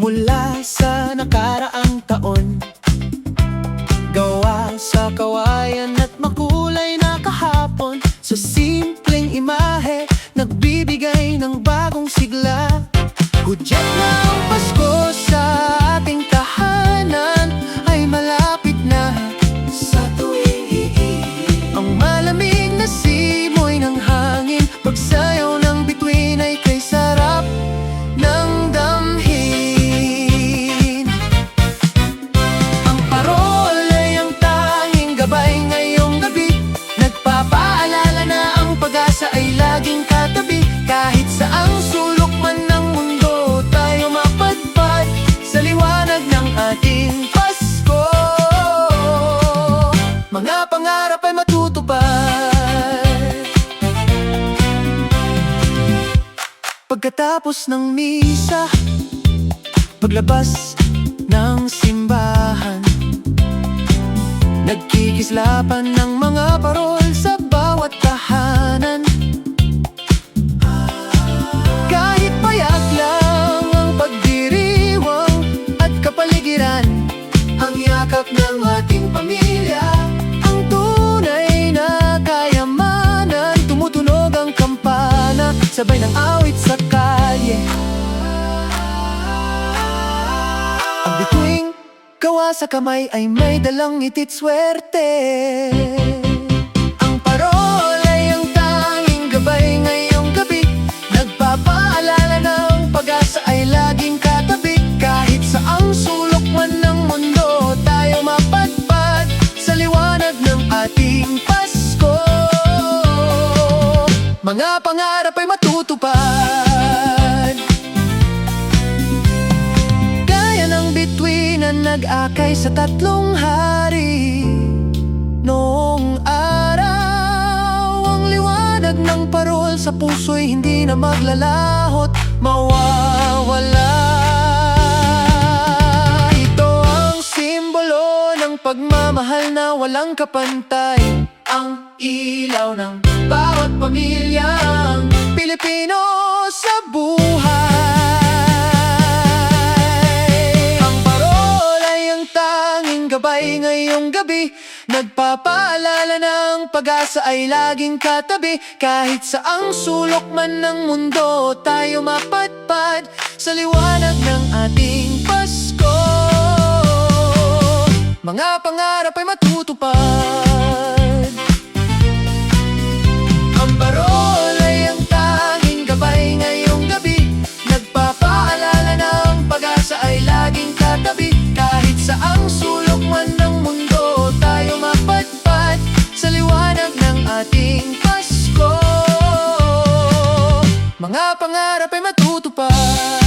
mula sa nakaraang taon. Gawa sa kawayan at makulay na kahapon. Sa simpleng imahe, nagbibigay ng bagong sigla. Hudyat na ang Pasko sa ating tahanan, ay malapit na sa tuwing iibig. Ang malamig na simoy ng hangin, pagsayaw ng bituin ay kay sarap ng damhin. Ang parol ay ang tanging gabay ngayong gabi, nagpapaalala na ang pag-asa ay laging katabi. Kahit saang sulok man ng mundo, tayo mapadpad sa liwanag ng ating Pasko. Mga pangarap ay matutupad. Pagkatapos ng misa, paglabas ng simbahan, nagkikislapan ng mga parol sa bawat tahanan. Kahit payak lang ang pagdiriwang at kapaligiran, ang yakap ng ating pamilya, ang tunay na kayamanan. Tumutunog ang kampana, sabay ng awit sa kalye. Ang bituing gawa sa kamay ay may dalang ngitit swerte. Ang parol ay ang tanging gabay ngayong gabi, nagpapaalala ng pag-asa ay laging katabi. Kahit saang sulok man ng mundo, tayo mapadpad sa liwanag ng ating Pasko. Mga pangarap ay matutupad. Gaya ng bituin na nag-akay sa tatlong hari. Noong araw, ang liwanag ng parol sa puso'y hindi na maglalahot, mawawala. Ito ang simbolo ng pagmamahal na walang kapantay, ang ilaw ng bawat pamilyang Pilipino sa buhay. Ang parol ay ang tanging gabay ngayong gabi, nagpapaalala ng pag-asa ay laging katabi. Kahit saang sulok man ng mundo, tayo mapadpad sa liwanag ng ating Pasko. Mga pangarap ay matutupad. Ang parol ay ang tanging gabay ngayong gabi, nagpapaalala ng pag-asa ay laging katabi. Kahit saang sulok man ng mundo, tayo mapadpad sa liwanag ng ating Pasko. Mga pangarap ay matutupad.